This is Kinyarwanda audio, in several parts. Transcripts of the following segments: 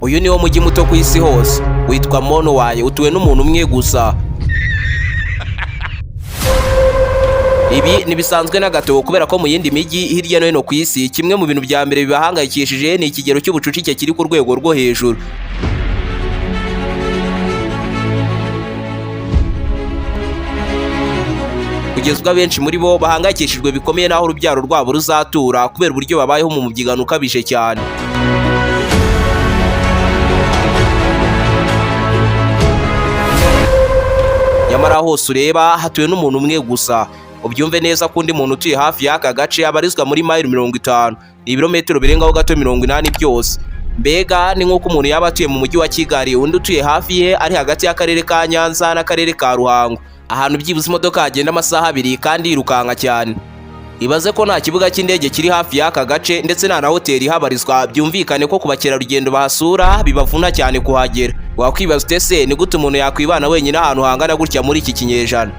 uyu niwo mujyi muto ku isi hose witwa Monowai, utuwe n'umuntu umwe gusa. Ibi ntibisanzwe na gato kubera ko mu yindi mijyi hirya no hino ku isi kimwe mu bintu bya mbere bibahangayikishije ni ikigero cy'ubucucike kiri ku rwego rwo hejuru. Kugeza ubwo abenshi muri bo bahangayikishijwe bikomeye n'aho urubyaro rwabo ruzatura kubera uburyo babayeho mu mubyigano ukabije cyane. Nyamara hose ureba hatuwe n'umuntu umwe gusa. Ubyumve neza ko undi muntu utuye hafi y'aka gace abarizwa muri mayiro 50, ni ibirometero birengaho gato 80 byose. Mbega ni nk'uko umuntu yaba atuye mu mujyi wa Kigali, undi utuye hafi ye ari hagati y'akarere ka Nyanza n'akarere ka Ruhango, ahantu byibuze imodoka hagenda amasaha 2 kandi yirukanka cyane. Ibaze ko nta kibuga cy'indege kiri hafi y'aka gace ndetse nta na hoteli ihabarizwa, byumvikane ko ku bakerarugendo bahasura bibavuna cyane kuhagera. Wakwibaza utese ni gute umuntu yakwibana wenyine ahantu hangana gutya muri iki kinyejana?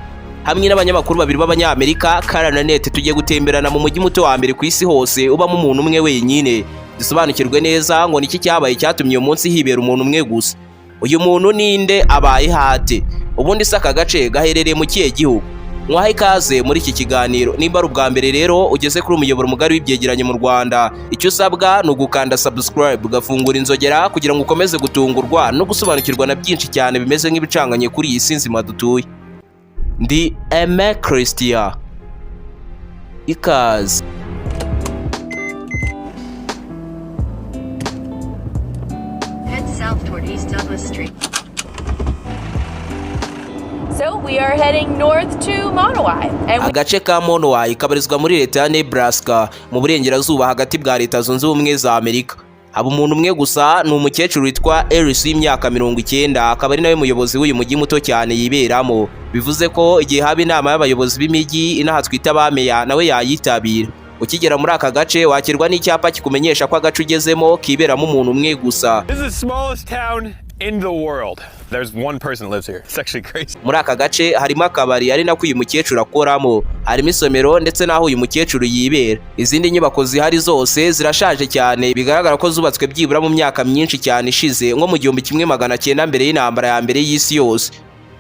Hamwe n'abanyamakuru babiri b'abanyamerika Kara na Net tugiye gutemberana mu mujyi muto wa mbere ku isi hose ubamo umuntu umwe wenyine. Dusobanukirwe neza ngo niki cyabaye cyatumye uyu munsi hibera umuntu umwe gusa. Uyu muntu ninde, abaye hate? Ubundi se aka gace gaherereye mu kihe gihugu? Mwaha ikaze muri iki kiganiro. Nimba ari ubwa mbere rero ugeze kuri umuyoboro mugari w'ibyegeranyo mu Rwanda, icyo usabwa ni ugukanda subscribe, ugafungura inzogera kugira ngo ukomeze gutungurwa no gusobanukirwa na byinshi cyane bimeze nk'ibicanganye kuri iyi si nzima dutuye. Ndi Aime Christian. Ikaze. Head south toward East Douglas Street. So we are heading north to Monowai. Agace ka Monowai kabarizwa muri leta ya Nebraska mu burengerazuba hagati bwa Leta Zunze Ubumwe za Amerika. Haba umuntu umwe gusa, ni umukecuru witwa Alice w'imyaka 90, akaba ari nawe muyobozi w'uyu mujyi muto cyane yiberamo. Bivuze ko igihe haba inama y'abayobozi b'imijyi inaha twita abameya nawe yayitabira. Ukigera muri aka gace wakirwa n'icyapa kikumenyesha ko agace ugezemo kiberamo umuntu umwe gusa. This is the smallest town in the world. There's one person lives here. It's actually crazy. Muri aka gace harimo akabari ari nako uyu mukecuru akoramo, harimo isomero ndetse naho uyu mukecuru yibera. Izindi nyubako zihari zose zirashaje cyane, bigaragara ko zubatswe byibura mu myaka myinshi cyane ishize nko mu 1900 mbere y'intambara ya mbere y'isi yose.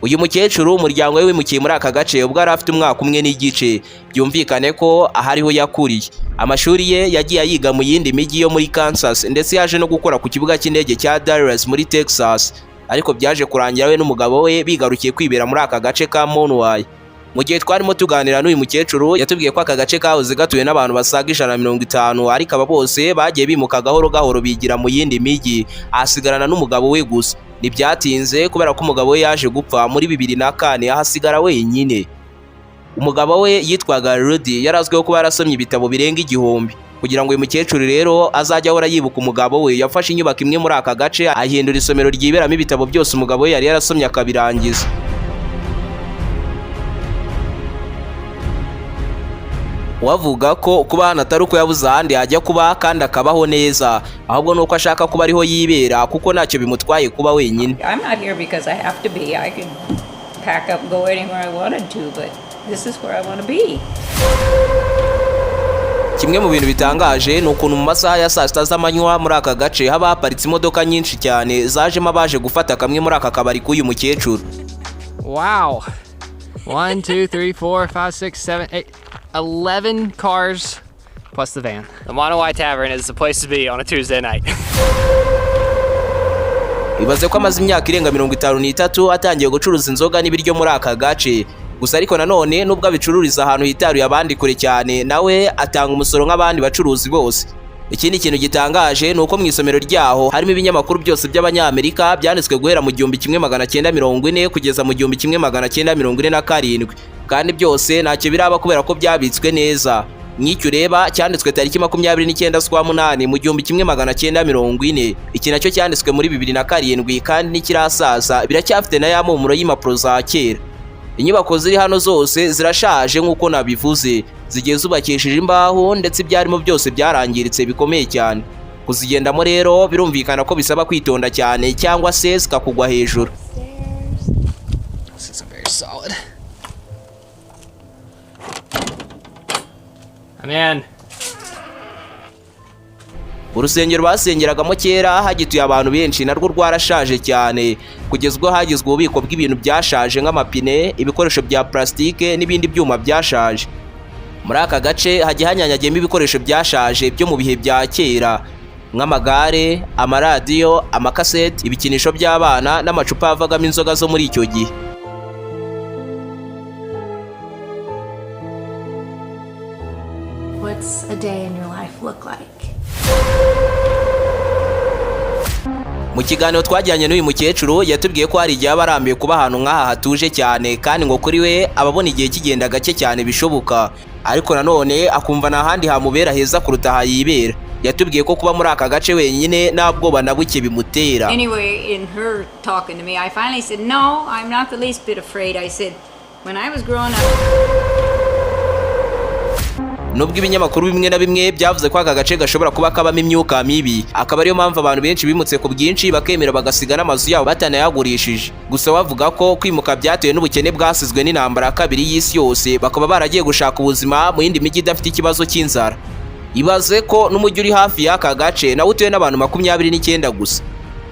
Uyu mukecuru umuryango we wimukiye muri aka gace ubwo yari afite umwaka umwe n'igice, byumvikane ko ahariho yakuriye. Amashuri ye yagiye yiga mu yindi mijyi yo muri Kansas ndetse yaje no gukora ku kibuga cy'indege cya Dallas muri Texas, ariko byaje kurangira we n'umugabo we bigarukiye kwibera muri aka gace ka Monowai. Mu gihe twarimo tuganira n'uyu mukecuru yatubwiye ko aka gace kahoze gatuye n'abantu basaga 150, ariko aba bose bagiye bimuka gahoro gahoro bigira mu yindi mijyi, ahasigarana n'umugabo we gusa. Ntibyatinze kubera ko umugabo we yaje gupfa muri 2004, ahasigara wenyine. Umugabo we yitwaga Rudy, yarazwiho kuba yarasomye ibitabo birenga 1000. Kugira ngo uyu mukecuru rero azajya ahora yibuka umugabo we, yafashe inyubako imwe muri aka gace ahindura isomero ryiberamo ibitabo byose umugabo we yari yarasomye akabirangiza. Wavuga ko kuba hano atari uko yabuze ahandi yajya kuba kandi akabaho neza, ahubwo nuko ashaka kuba ariho yibera kuko ntacyo bimutwaye kuba wenyine. I'm not here because I have to be. I could pack up and go anywhere I wanted to, but this is where I want to be. Kimwe mu bintu bitangaje ni ukuntu mu masaha ya saa sita z'amanywa muri aka gace haba haparitse imodoka nyinshi cyane zajemo abaje gufata kamwe muri aka kabari k'uyu mukecuru. Wow. 1, 2, 3, 4, 5, 6, 7, 8, 11 cars plus the van. The Monowai Tavern is the place to be on a Tuesday night. Ibaze ko amaze imyaka irenga 53 atangiye gucuruza inzoga n'ibiryo muri aka gace. Gusa ariko nanone nubwo abicururiza ahantu hitaruye abandi kure cyane, nawe atanga umusoro nk'abandi bacuruzi bose. Ikindi kintu gitangaje ni uko mu isomero ryaho harimo ibinyamakuru byose by'abanyamerika byanditswe guhera mu 1940 kugeza mu 1947, kandi byose ntacyo biraba kubera ko byabitswe neza. Nk'icyo ureba cyanditswe tariki 29 z'ukwa munani mu 1940, iki nacyo cyanditswe muri 2007 kandi n'ikirasaza biracyafite na ya mpumuro y'impapuro za kera. Inyubako ziri hano zose zirashaje nk'uko nabivuze, zigiye zubakishije imbaho ndetse ibyarimo byose byarangiritse bikomeye cyane. Kuzigendamo rero birumvikana ko bisaba kwitonda cyane cyangwa se zikakugwa hejuru. This is very solid. I'm in. urusengero basengeragamo kera hagituye abantu benshi narwo rwarashaje cyane kugeza ubwo hagizwe ububiko bw'ibintu byashaje nk'amapine, ibikoresho bya plastique n'ibindi byuma byashaje. Muri aka gace hagiye hanyanyagiyemo ibikoresho byashaje byo mu bihe bya kera nk'amagare, amaradiyo, amakaseti, ibikinisho by'abana n'amacupa yavagamo inzoga zo muri icyo gihe. What's a day in your life look like? Mu kiganiro twajyanye n'uyu mukecuru yatubwiye ko hari igihe aba arambiwe kuba ahantu nk'aha hatuje cyane kandi ngo kuri we ababona igihe kigenda gake cyane bishoboka, ariko nanone akumva nta handi hamubera heza kuruta aha yibera. Yatubwiye ko kuba muri aka gace wenyine nta bwoba na buke bimutera. Anyway, in her talking to me, I finally said, no, I'm not the least bit afraid. I said, when I was growing up... Nubwo ibinyamakuru bimwe na bimwe byavuze ko aka gace gashobora kuba kabamo imyuka mibi, akaba ariyo mpamvu abantu benshi bimutse ku bwinshi bakemera bagasiga n'amazu yabo batanayagurishije. Gusa bavuga ko kwimuka byatewe n'ubukene bwasizwe n'intambara ya kabiri y'isi yose, bakaba baragiye gushaka ubuzima mu yindi mijyi idafite ikibazo cy'inzara. Ibaze ko n'umujyi uri hafi y'aka gace nawe utuwe n'abantu 29 gusa.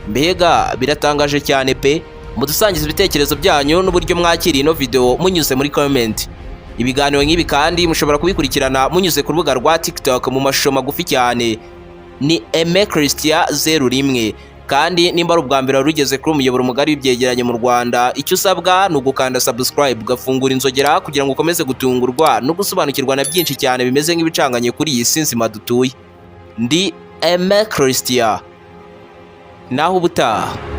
Mbega biratangaje cyane pe. Mudusangiza ibitekerezo byanyu n'uburyo mwakiriye ino video munyuze muri comment. Ibiganiro nk'ibi kandi mushobora kubikurikirana munyuze ku rubuga rwa TikTok mu mashusho magufi cyane ni Aime Christian 01, kandi nimba ari ubwa mbere rugeze kuri umuyoboro mugari w'ibyegeranye mu Rwanda, icyo usabwa ni ugukanda subscribe ugafungura inzogera kugira ngo ukomeze gutungurwa no gusobanukirwa na byinshi cyane bimeze nk'ibicanganye kuri iyi si nzima dutuye. Ndi Aime Christian, naho ubutaha.